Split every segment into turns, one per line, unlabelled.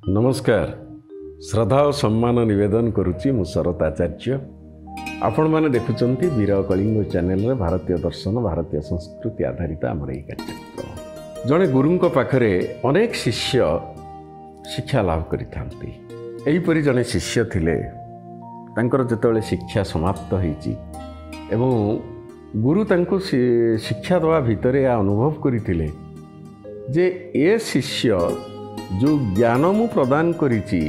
नमस्कार। श्रद्धा और सम्मान निवेदन करुच्ची मु शरत आचार्य। आपण मैंने देखुंत वीर कलिंग चैनल रे भारतीय दर्शन भारतीय संस्कृति आधारित आमर यही कार्यक्रम। जड़े गुरु पाखरे अनेक शिष्य शिक्षा लाभ करी जड़े शिष्य थिले तांकर जेतेबेले शिक्षा समाप्त होईची एवं गुरु तांको शिक्षा दवा भितरे अनुभव करथिले जे ए शिष्य जो ज्ञान मु प्रदान करिची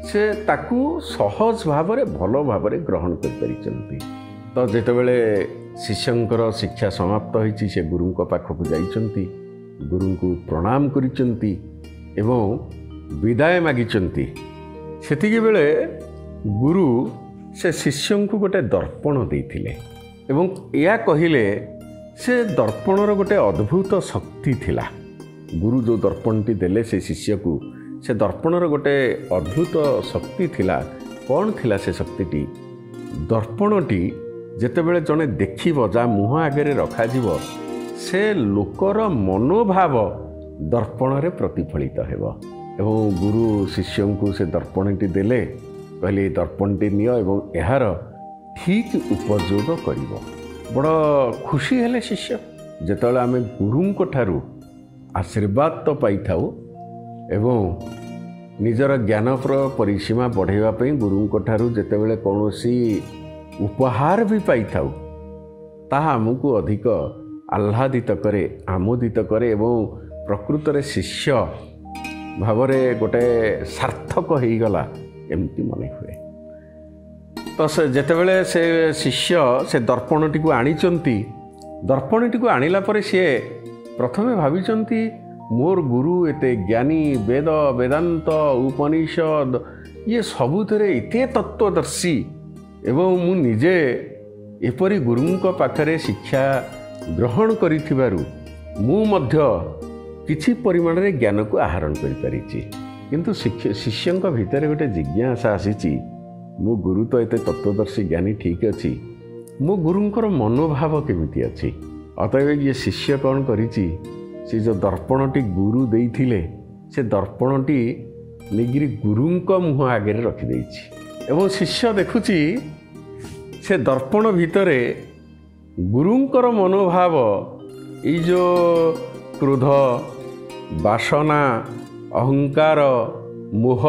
से ताकू सहज भाव भल भाव ग्रहण करि। तो जेतेबेले शिष्यंकर शिक्षा समाप्त होईची से गुरु पाखक जाइचंती, गुरु को प्रणाम करिचंती एवं विदाय मागिचंती। सेतिके बेले गुरु से शिष्य को गोटे दर्पण देइथिले एवं या कहिले से दर्पणर गोटे अद्भुत शक्ति थिला। गुरु जो दर्पणटी देले से शिष्य को से दर्पणर गोटे अद्भुत शक्ति थिला। कौन थिला से शक्तिटी? दर्पणटी जेतेबेले जने देखिबो जा मुह आगे रखा जीवो से लोकर मनोभाव दर्पण रे प्रतिफलित हेबो। एवं गुरु शिष्य को से दर्पणटी देले कहले दर्पणटी नियो एवं एहार ठीक उपयोग करिवो। बड़ खुशी हेले शिष्य जेतेबेले आमे गुरुंको ठारू आशीर्वाद तो पाई थाउ एवं निजर ज्ञान परिसीमा बढ़ावा गुरुंको ठारू जेतेबेले कौनसी उपहार भी पाई थाउ ताहा आमको अधिक आह्लादित करे, आमोदित करे एवं प्रकृत रे शिष्य भावरे गोटे सार्थक हो गला एमती मन हुए। तो से जेतेबेले से शिष्य से दर्पणटी को आनिचंती, दर्पणटी को आनिला परे से प्रथमे भाविचंती मोर गुरु एते ज्ञानी वेद वेदांत उपनिषद ये सबुथिरे एते तत्वदर्शी एवं मु निजे एपरी गुरुंक पाखरे शिक्षा ग्रहण करिथिबारु मु मध्य किछि परिमाण रे ज्ञान को आहरण करि परिछि। किंतु शिष्यंक भितर गोटे जिज्ञासा आसीछि मो गुरु तो एते तत्वदर्शी ज्ञानी ठीक अछि, मो गुरुंकर मनोभाव केमिति अछि? अतएव ये शिष्य कौन करिछि से जो दर्पणटी गुरु देइथिले से दर्पणटी निगिरी गुरुंक मुह आगे रखी देइछि एवं शिष्य देखुछि से दर्पण भितरे गुरुंकर मनोभाव ई जो क्रोध वासना अहंकार मोह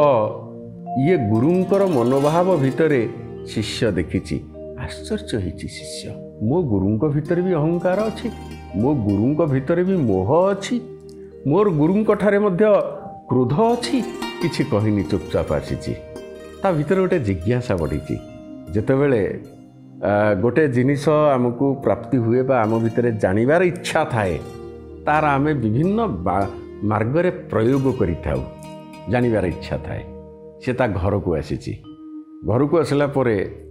ये गुरुंकर मनोभाव भितरे शिष्य देखिछि। आश्चर्य होइछि शिष्य, मो गुरुंक भितर भी अहंकार अछि, मो गुरुंक भितर भी मोह अछि, मोर गुरुंक ठारे मध्य क्रोध अछि, किछि कहिनी चुपचाप आसीछि। ता भितर गोटे जिज्ञासा बढ़िछि। जेतेबेले गोटे जिनिस आमको प्राप्ति हुए बा आम भितर जानिबार इच्छा थाए तार आमे विभिन्न मार्ग रे प्रयोग करिथाउ। जानिबार इच्छा थाए से ता घर को आसीछि। घर को आसला परे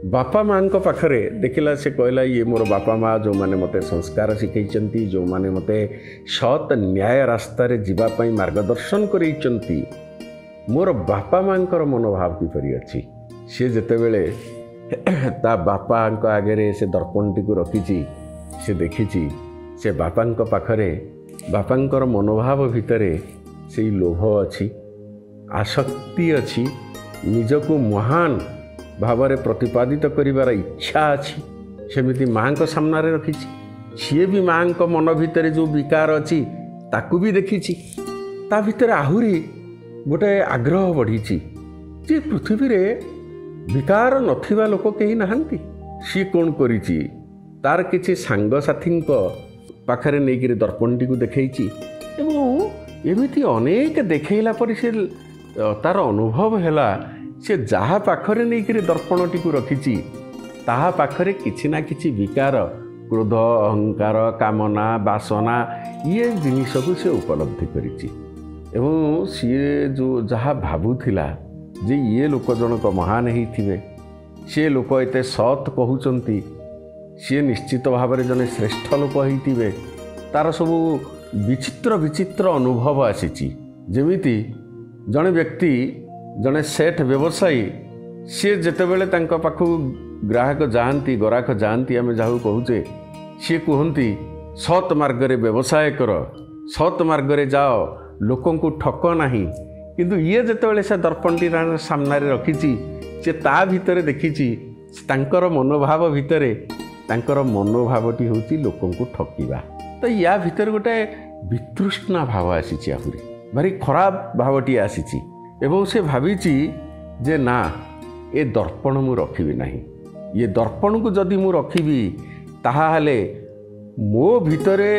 बापा माँ पाखरे देखिला से कहला ये मोर बापा माँ जो माने मते संस्कार शिखैचंती, जो माने मते सत न्याय रास्ता रे जीवा पई मार्गदर्शन करैचंती, मोर बापा माँ मनोभाव किपरि अछि? से जेतेबेले ता बापा आगे से दर्पणटी को रखिछि से देखिछि से बापा पाखरे बापा मनोभाव भितरे से लोभ अछि, आसक्ति अछि, निजको महान भावरे प्रतिपादित करिवार इच्छा अछि। सेमिति माँ को सामना रे रखिछि, सी भी माँ को मन भितर जो विकार अछि ताकू भी देखिछि। ता भितर आहुरी गोटे आग्रह बढ़िछि जे पृथ्वी रे विकार नथिबा लोक केही नाहंती। सी कौन करिछि तार किछि सांग साथी पाखरे नेकिरि दर्पणटी को देखैछि एवं एमिति अनेक देखैला पर से तार अनुभव हैला से जहाँ पाखरे नहीं दर्पणटी को रखिछि ताहा पाखरे किछि ना किछि विकार क्रोध अहंकार कामना वासना ये जिनिस को से उपलब्धि करिछि एवं सीए जो जहाँ भावुथिला जे ये लोक जनक महान ही थिबे, से लोक एते सत कहउचंती, सी निश्चित भाव में जने श्रेष्ठ लोक होइथिबे, तार सबू विचित्र विचित्र अनुभव आसीछि। जेमिति जने व्यक्ति जने सेठ व्यवसायी सी जेतेबेले तांका पाखु ग्राहक जाती गराक जाती आम जहाँ कहूचे सी कहती सत मार्ग रे व्यवसाय कर, सत मार्ग रे जाओ, लोकों को ठक नहीं, किंतु ये जेतेबेले से दर्पणटी सामने रखिछि से ता भितरे देखिछि तांकर मनोभाव भितरे तांकर मनोभावटी होछि लोकन को ठकिबा। तो या भितर गोटे वितृष्णा भाव आसीछि आहुरी भारी खराब भावटी आसीछि एवं से भाविछि जे ना ए दर्पण मु रखिबी नाही ये दर्पण को जदि मु रखिबी ताहाले मो भितरे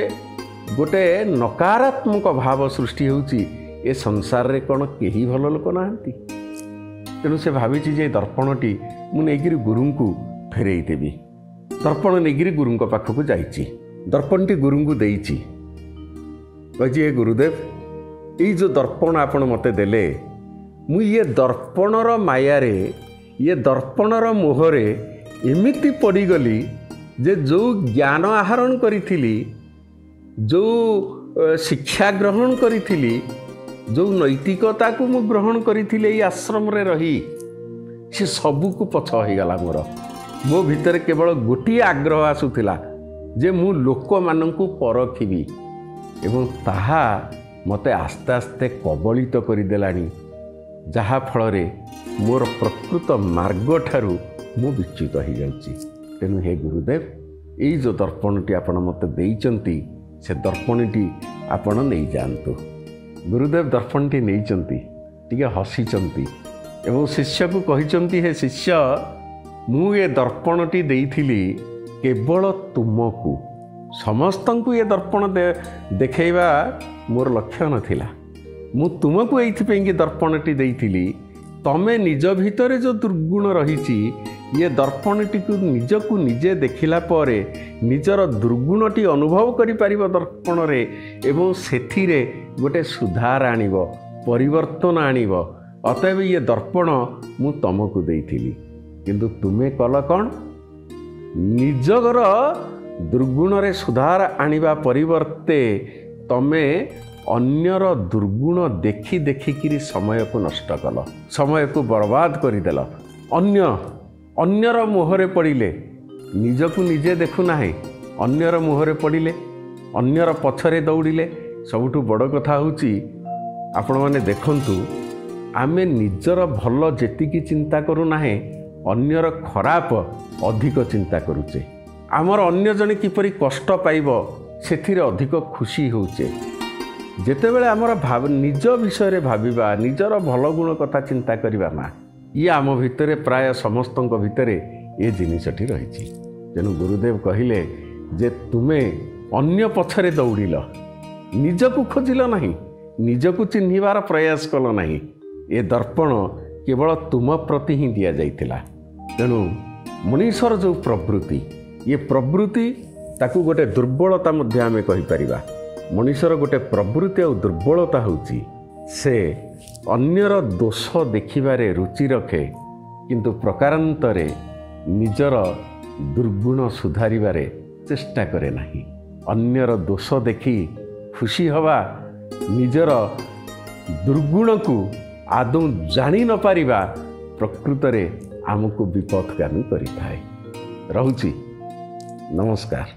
गोटे नकारात्मक भाव सृष्टि होउछि ए संसार रे कोन केही भल लोक नाहंती। तेणु से भाविछि जे दर्पणटी मु नेगिरी गुरुं को फेरई देबी। दर्पण नेगिरी गुरुं को पाखक जाइछि दर्पणटी गुरुं को देइछि कहि ए गुरुदेव ये जो दर्पण आपण मते देले मु ये दर्पणर माया रे ये दर्पणर मोहरे एमिति पड़गली जे जो ज्ञान आहरण करी जो शिक्षा ग्रहण करी जो नैतिकता को मु ग्रहण करी आश्रम रे रही से सबू को पछ हो गला। मोर मो भितर केवल गोटे आग्रह आसुला जे मु लोक माननकु परखिबी एवं ताहा मते आस्ते आस्ते कबलित करदेलानी जहा फल मोर प्रकृत मार्ग ठारू मु विच्युत हो जाउची। तेणु हे गुरुदेव यही जो दर्पणटी आपण मते देइचंती से दर्पणटी आपण नहीं जातु। गुरुदेव दर्पणटी नहीं टिके हसीचंती एवं शिष्य को कहिचंती हे शिष्य मु ये दर्पणटी देइथिली केवल तुमको समस्त को ये दर्पण देखैबा मोर लक्ष्य नथिला। मु तुमको एइथिपे दर्पणटी देइथिली तमे निज भितरे जो दुर्गुण रही ये दर्पणटी को निजको निजे देखिला परे निजर दुर्गुणटी अनुभव करि पारिबो दर्पण रे एवं सेथिरे गोटे सुधार आनिबो परिवर्तन आनिबो। अतएव ये दर्पण मु तुमको देइथिली किंतु तुमे कल कौन निजर दुर्गुण रे सुधार आनिबा परिवर्ते तमे अन्यर दुर्गुण देखी देखिकी समय को नष्ट कल समय को बर्बाद करदेल। अन्यर मोहरे पड़िले निजको निजे देखुना अन्यर मोहरे पड़िले अन्यर पछरे दौड़िले। सबुठु बड़ कथा होची आपण माने देखंतु आमे निजर भल जेतिकी चिंता करूना अन्यर खराब अधिक चिंता करुचे। आमर अन्य जने किपरि कष्ट पाइबो सेथिरे अधिक खुशी होचे। जेतेबेले आमर निज विषय भाविबा निजर भल गुण कथा चिंता करिबा ना ये आम भितर प्राय समस्त भितर ये जिनिसटी रही। तेणु गुरुदेव कहिले जे तुमे अन्य पछरे दौड़िल निजको खोजिल नहीं निजको चिन्हिबार प्रयास कल नहीं ये दर्पण केवल तुम प्रति ही दि जाइतिला। तेणु मनीषर जो प्रवृत्ति ये प्रवृत्ति ताकू गोटे दुर्बलता मध्य आमे कहि परिबा। मनीषर गोटे प्रवृत्ति और दुर्बलता होची से अन्यर दोष देखिबारे रुचि रखे किंतु प्रकारांतरे निजर दुर्गुण सुधारिबारे चेष्टा करे नहीं। अन्यर दोष देखि खुशी हवा निजर दुर्गुण को आदौ जानी न पारिबा प्रकृत रे आमको विपथगामी करिथाए। रहुची नमस्कार।